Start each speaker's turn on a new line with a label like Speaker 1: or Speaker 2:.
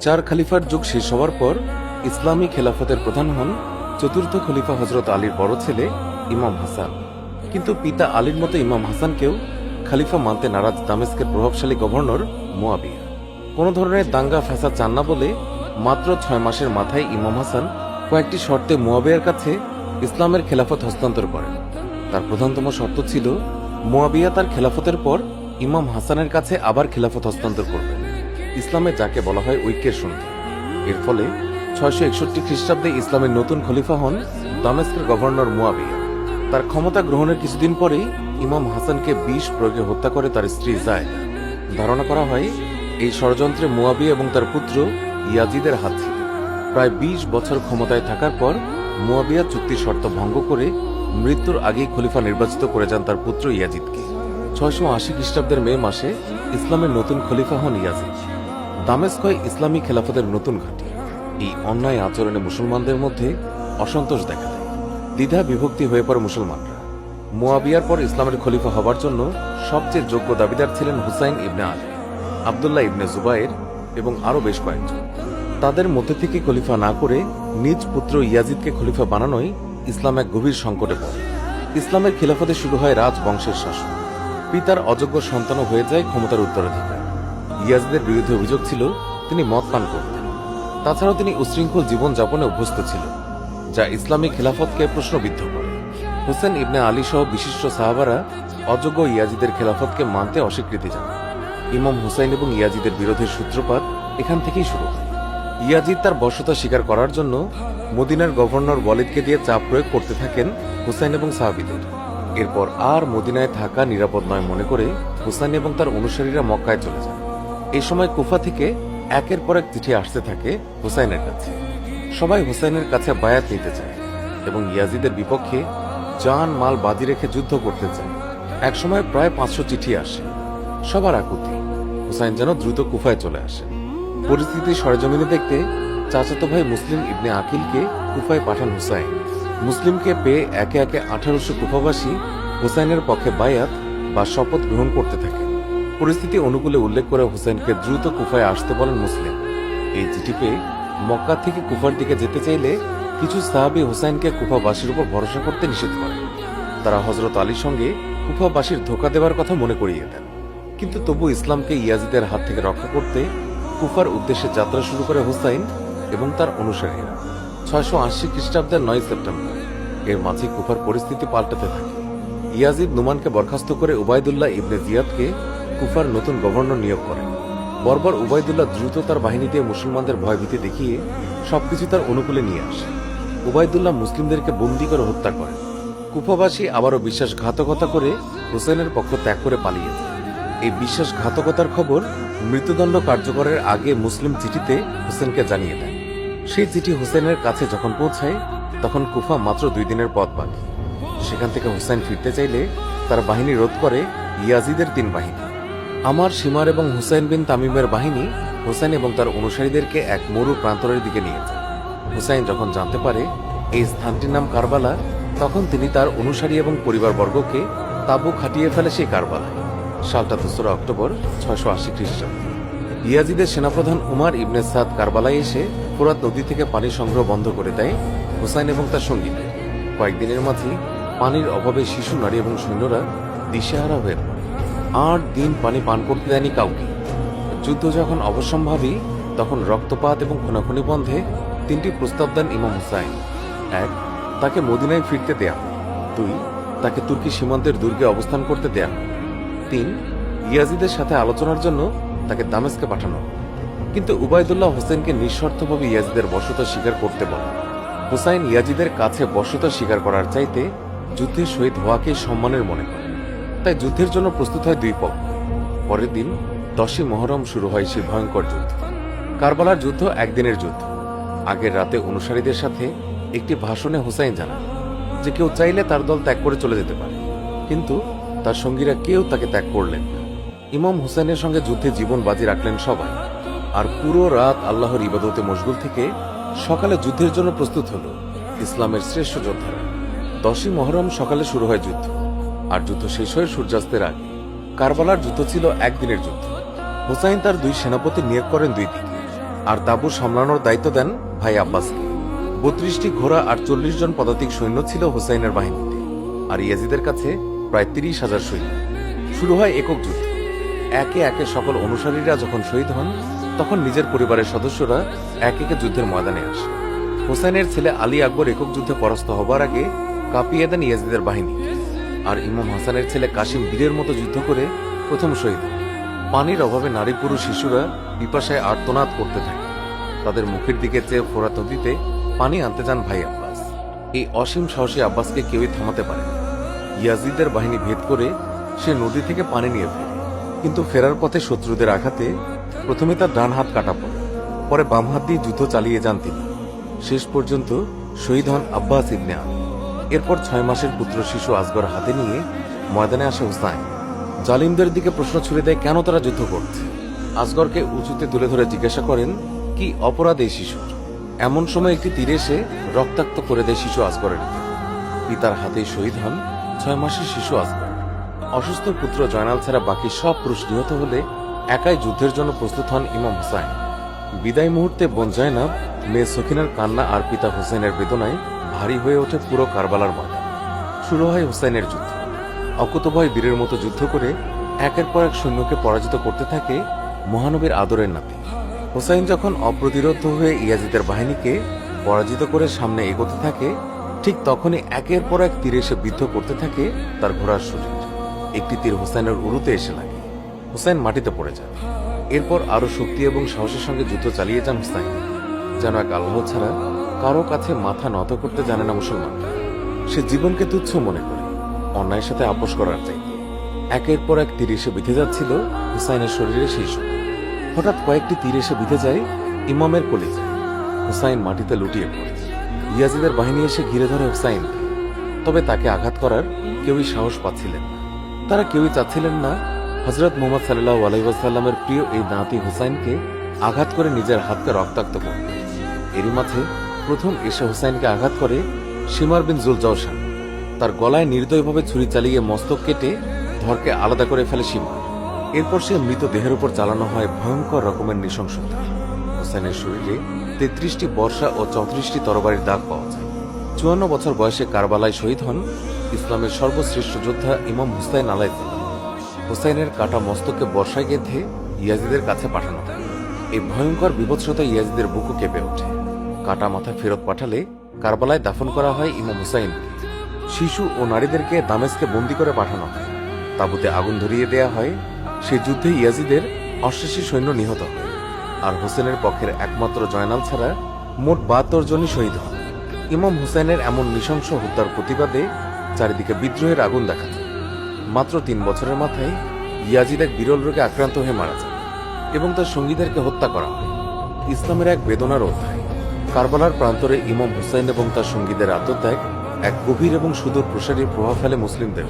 Speaker 1: চার খলিফার যুগ শেষ হওয়ার পর ইসলামী খেলাফতের প্রধান হন চতুর্থ খলিফা হজরত আলীর বড় ছেলে ইমাম হাসান। কিন্তু পিতা আলীর মতো ইমাম হাসানকেও খলিফা মানতে নারাজ দামেস্কের প্রভাবশালী গভর্নর মুয়াবিয়া। কোনো ধরনের দাঙ্গা ফ্যাসাদ চান না বলে মাত্র 6 মাসের মাথায় ইমাম হাসান কয়েকটি শর্তে মুয়াবিয়ার কাছে ইসলামের খেলাফত হস্তান্তর করেন। তার প্রধানতম শর্ত ছিল মুয়াবিয়া তার খেলাফতের পর ইমাম হাসানের কাছে আবার খেলাফত হস্তান্তর করবেন, ইসলামে যাকে বলা হয় ঐক্যের সন্ধি। এর ফলে 661 খ্রিস্টাব্দে ইসলামের নতুন খলিফা হন দামেস্কের গভর্নর মুয়াবিয়া। তার ক্ষমতা গ্রহণের কিছুদিন পরেই ইমাম হাসানকে বিষ প্রয়োগে হত্যা করে তার স্ত্রী যায়েদা। ধারণা করা হয় এই ষড়যন্ত্রে মুয়াবিয়া এবং তার পুত্র ইয়াজিদের হাত ছিল। প্রায় 20 বছর ক্ষমতায় থাকার পর মুয়াবিয়া চুক্তির শর্ত ভঙ্গ করে মৃত্যুর আগেই খলিফা নির্বাচিত করে যান তার পুত্র ইয়াজিদকে। 680 খ্রিস্টাব্দের মে মাসে ইসলামের নতুন খলিফা হন ইয়াজিদ। দামেস্ক হয় ইসলামী খেলাফতের নতুন ঘাঁটি। এই অন্যায় আচরণে মুসলমানদের মধ্যে অসন্তোষ দেখা দেয়, দ্বিধা বিভক্তি হয়ে পড়ে মুসলমানরা। মুয়াবিয়ার পর ইসলামের খলিফা হবার জন্য সবচেয়ে যোগ্য দাবিদার ছিলেন হুসাইন ইবনে আলী, আবদুল্লাহ ইবনে জুবায়ের এবং আরও বেশ কয়েকজন। তাদের মধ্যে থেকে খলিফা না করে নিজ পুত্র ইয়াজিদকে খলিফা বানানোই ইসলাম এক গভীর সংকটে পড়ে। ইসলামের খিলাফতে শুরু হয় রাজবংশের শাসন। পিতার অযোগ্য সন্তানও হয়ে যায় ক্ষমতার উত্তরাধিকার। ইয়াজিদের বিরুদ্ধে অভিযোগ ছিল তিনি মদ পান করতেন। তাছাড়াও তিনি উশৃঙ্খল জীবনযাপনে অভ্যস্ত ছিল, যা ইসলামী খেলাফতকে প্রশ্নবিদ্ধ করে। হুসেন ইবনে আলী সহ বিশিষ্ট সাহাবারা অযোগ্য ইয়াজিদের খেলাফতকে মানতে অস্বীকৃতি জানান। ইমাম হুসাইন এবং ইয়াজিদের বিরোধের সূত্রপাত এখান থেকেই শুরু হয়। ইয়াজিদ তার বর্ষতা স্বীকার করার জন্য মদিনার গভর্নর ওয়ালিদকে দিয়ে চাপ প্রয়োগ করতে থাকেন হুসাইন এবং সাহাবীদের। এরপর আর মদিনায় থাকা নিরাপদ নয় মনে করে হুসাইন এবং তার অনুসারীরা মক্কায় চলে যান। এই সময় কুফা থেকে একের পর এক চিঠি আসতে থাকে হুসাইনের কাছে। সবাই হুসাইনের কাছে বায়াত নিতে চায় এবং ইয়াজিদের বিপক্ষে জান মাল বাজি রেখে যুদ্ধ করতে চায়। একসময় প্রায় 500 চিঠি আসে। সবার আকুতি হুসাইন যেন দ্রুত কুফায় চলে আসে। পরিস্থিতি সরেজমিনে দেখতে চাচাতো ভাই মুসলিম ইবনে আকিলকে কুফায় পাঠান হুসাইন। মুসলিমকে পেয়ে একে একে 1800 কুফাবাসী হুসাইনের পক্ষে বায়াত বা শপথ গ্রহণ করতে থাকে। পরিস্থিতি অনুকূলে উল্লেখ করে হুসাইনকে দ্রুত কুফায় আসতে বলেন মুসলিম। এই চিঠি পেয়ে মক্কা থেকে কুফার দিকে যেতে চাইলে কিছু সাহাবী হুসাইনকে কুফাবাসীর উপর ভরসা করতে নিষেধ করে। তারা হযরত আলীর সঙ্গে কুফাবাসীর ধোঁকা দেওয়ার কথা মনে করিয়ে দেন। কিন্তু তবু ইসলামকে ইয়াজিদের হাত থেকে রক্ষা করতে কুফার উদ্দেশ্যে যাত্রা শুরু করে হুসাইন এবং তার অনুসারীরা। 680 খ্রিস্টাব্দের 9 সেপ্টেম্বর। এর মাঝে কুফার পরিস্থিতি পাল্টাতে থাকে। ইয়াজিদ নুমানকে বরখাস্ত করে উবাইদুল্লাহ ইবনে জিয়াদকে কুফার নতুন গভর্নর নিয়োগ করেন। বর্বর উবাইদুল্লাহ দ্রুত তার বাহিনী দিয়ে মুসলমানদের ভয়ভীতি দেখিয়ে সবকিছু তার অনুকূলে নিয়ে আসে। উবাইদুল্লাহ মুসলিমদেরকে বন্দী করে হত্যা করেন। কুফাবাসী আবারও বিশ্বাসঘাতকতা করে হুসাইনের পক্ষ ত্যাগ করে পালিয়ে যায়। এই বিশ্বাসঘাতকতার খবর মৃত্যুদণ্ড কার্যকরের আগে মুসলিম চিঠিতে হুসেনকে জানিয়ে দেন। সেই চিঠি হুসেনের কাছে যখন পৌঁছায় তখন কুফা মাত্র 2 দিনের পথ বাকি। সেখান থেকে হুসাইন ফিরতে চাইলে তার বাহিনী রোধ করে ইয়াজিদের 3 বাহিনী। আমার সীমার এবং হুসাইন বিন তামিমের বাহিনী হুসাইন এবং তার অনুসারীদেরকে এক মরু প্রান্তরের দিকে নিয়ে যায়। হুসাইন যখন জানতে পারে এই স্থানটির নাম কারবালা, তখন তিনি তার অনুসারী এবং পরিবারবর্গকে তাঁবু খাটিয়ে ফেলে সেই কারবালায়। সালটা 2 অক্টোবর 680 খ্রিস্টাব্দ। ইয়াজিদের সেনাপ্রধান উমার ইবনে সাদ কারবালায় এসে ফোরাত নদী থেকে পানি সংগ্রহ বন্ধ করে দেয় হুসাইন এবং তার সঙ্গীদের। কয়েকদিনের মাঝে পানির অভাবে শিশু, নারী এবং সৈন্যরা দিশেহারা হয়ে পড়ে। 8 দিন পানি পান করতে দেয়নি কাউকে। যুদ্ধ যখন অবশ্যম্ভাবী তখন রক্তপাত এবং খুনাখুনি বন্ধে 3টি প্রস্তাব দেন ইমাম হুসাইন। 1. তাকে মদিনায় ফিরতে দেয়া হয়। 2. তাকে তুর্কি সীমান্তের দুর্গে অবস্থান করতে দেয়া হয়। 3. ইয়াজিদের সাথে আলোচনার জন্য তাকে দামেস্কে পাঠানো। কিন্তু উবাইদুল্লাহ হুসাইনকে নিঃশর্তভাবে ইয়াজিদের বশ্যতা স্বীকার করতে বলে। হুসাইন ইয়াজিদের কাছে বশ্যতা স্বীকার করার চাইতে যুদ্ধে শহীদ হওয়াকে সম্মানের মনে করে। তাই যুদ্ধের জন্য প্রস্তুত হয় 2 পক্ষ। পরের দিন 10ই মুহররম শুরু হয় সেই ভয়ঙ্কর যুদ্ধ। কারবালার যুদ্ধ একদিনের যুদ্ধ। আগের রাতে অনুসারীদের সাথে একটি ভাষণে হুসাইন জানান যে কেউ চাইলে তার দল ত্যাগ করে চলে যেতে পারে, কিন্তু তার সঙ্গীরা কেউ তাকে ত্যাগ করলেন না। ইমাম হুসাইনের সঙ্গে যুদ্ধে জীবন বাজি রাখলেন সবাই। আর পুরো রাত আল্লাহর ইবাদতে মশগুল থেকে সকালে যুদ্ধের জন্য প্রস্তুত হল ইসলামের শ্রেষ্ঠ যোদ্ধারা। 10ই মুহররম সকালে শুরু হয় যুদ্ধ, আর যুদ্ধ শেষ হয় সূর্যাস্তের আগে। কারবালার যুদ্ধ ছিল একদিনের যুদ্ধ। হুসাইন তার 2 সেনাপতি নিয়োগ করেন 2 দিকে। আর তাঁবু সামলানোর দায়িত্ব দেন ভাই আব্বাসকে। 32টি ঘোড়া আর 40 জন পদাতিক সৈন্য ছিল হুসাইনের বাহিনীতে, আর ইয়াজিদের কাছে প্রায় 30,000 সৈন্য। শুরু হয় একক যুদ্ধ। একে একে সকল অনুসারীরা যখন শহীদ হন, তখন নিজের পরিবারের সদস্যরা এক একে যুদ্ধের ময়দানে আসে। হুসাইনের ছেলে আলী আকবর একক যুদ্ধে পরাস্ত হবার আগে কাঁপিয়ে দেন ইয়াজিদের বাহিনী, আর ইমাম হাসানের ছেলে কাসিম বীরের মতো যুদ্ধ করে প্রথম শহীদ হন। পানির অভাবে নারী পুরুষ শিশুরা পিপাসায় আর্তনাদ করতে থাকে। তাদের মুখের দিকে চেয়ে ফোরাত নদীতে পানি আনতে যান ভাই আব্বাস। এই অসীম সাহসী আব্বাসকে কেউই থামাতে পারে না। ইয়াজিদের বাহিনী ভেদ করে সে নদী থেকে পানি নিয়ে ফেরে, কিন্তু ফেরার পথে শত্রুদের আঘাতে প্রথমে তার ডান হাত কাটা পড়ে, পরে বাম হাত দিয়ে যুদ্ধ চালিয়ে যান তিনি। শেষ পর্যন্ত শহীদ হন আব্বাস ইবনে আলী। এরপর 6 মাসের পুত্র শিশু আসগর হাতে নিয়ে ময়দানে আসে হুসাইন। জালিমদের দিকে প্রশ্ন ছুড়ে দেয় কেন তারা যুদ্ধ করছে। আসগরকে উঁচুতে তুলে ধরে জিজ্ঞাসা করেন কি অপরাধ এই শিশুর। এমন সময় একটি তীর এসে রক্তাক্ত করে দেয় শিশু আসগরের দিকে। পিতার হাতেই শহীদ হন 6 মাসের শিশু আসগর। অসুস্থ পুত্র জয়নাল ছাড়া বাকি সব পুরুষ নিহত হলে একাই যুদ্ধের জন্য প্রস্তুত হন ইমাম হুসাইন। বিদায় মুহূর্তে বোন জয়নাব, মেয়ে সখিনার কান্না আর পিতা হুসাইনের বেদনায় ভারী হয়ে ওঠে পুরো কারবালার ময়দান। শুরু হয় হুসাইনের যুদ্ধ। অকুতভয় বীরের মতো যুদ্ধ করে একের পর এক সৈন্যকে পরাজিত করতে থাকে মহানবীর আদরের নাতি। হুসাইন যখন অপ্রতিরোধ হয়ে ইয়াজিদের বাহিনীকে পরাজিত করে সামনে এগোতে থাকে, ঠিক তখনই একের পর এক তীর এসে বিদ্ধ করতে থাকে তার ঘোড়ার শরীর। একটি তীর হুসাইনের উরুতে এসে লাগে। হুসাইন মাটিতে পড়ে যান। এরপর আরো শক্তি এবং সাহসের সঙ্গে যুদ্ধ চালিয়ে যান হুসাইন। যেন এক আল্লাহ ছাড়া কারো কাছে মাথা নত করতে জানে না মুসলমান। সে জীবনকে তুচ্ছ মনে করে অন্যায়ের সাথে আপোষ করার চাইতে একের পর এক তীর এসে বিঁধে যাচ্ছিল হুসাইনের শরীরে সেই সময়। হঠাৎ কয়েকটি তীর এসে বিঁধে যায় ইমামের কলিজায়। হুসাইন মাটিতে লুটিয়ে পড়ে। ইয়াজিদের বাহিনী এসে ঘিরে ধরে হুসাইনকে, তবে তাকে আঘাত করার কেউই সাহস পাচ্ছিলেন না। তারা কেউই চাচ্ছিলেন না হযরত মুহাম্মদ সাল্লাল্লাহু আলাইহি ওয়াসাল্লামের প্রিয় এই নাতি হুসাইনকে আঘাত করে নিজের হাতকে রক্তাক্ত করতে। এরই মাঝে প্রথম এসে হুসাইনকে আঘাত করে শিমার বিন জুলজাওশান। তার গলায় নির্দয়ভাবে ছুরি চালিয়ে মস্তক কেটে ধরকে আলাদা করে ফেলে শিমার। এরপর সে মৃত দেহের উপর চালানো হয় ভয়ঙ্কর রকমের নৃশংসতা। হুসাইনের শরীরে 33টি বর্ষা ও 34টি তরবারির দাগ পাওয়া যায়। 54 বছর বয়সে কারবালায় শহীদ হন ইসলামের সর্বশ্রেষ্ঠ যোদ্ধা ইমাম হুসাইন আলাইহিস সালাম। হুসাইনের কাটা মস্তককে বর্ষায় গেঁথে ইয়াজিদের কাছে পাঠানো হয়। এই ভয়ঙ্কর বিভৎসতা ইয়াজিদের বুকু কেঁপে ওঠে। কাটা মাথা ফেরত পাঠালে কারবালায় দাফন করা হয় ইমাম হুসাইনকে। শিশু ও নারীদেরকে দামেস্কে বন্দী করে পাঠানো হয়। তাঁবুতে আগুন ধরিয়ে দেয়া হয়। সে যুদ্ধে ইয়াজিদের 88 সৈন্য নিহত হয়, আর হোসেনের পক্ষের একমাত্র জয়নাল ছাড়া মোট 72 জনই শহীদ হন। ইমাম হুসাইনের এমন নৃশংস হত্যার প্রতিবাদে চারিদিকে বিদ্রোহের আগুন দেখা যায়। মাত্র 3 বছরের মাথায় ইয়াজিদ এক বিরল রোগে আক্রান্ত হয়ে মারা যায় এবং তার সঙ্গীদেরকে হত্যা করা হয়। ইসলামের এক বেদনার অধ্যায়। কারবালার প্রান্তরে ইমাম হুসাইন এবং তার সঙ্গীদের আত্মত্যাগ এক গভীর এবং সুদূর প্রসারী প্রভাব ফেলে মুসলিমদের।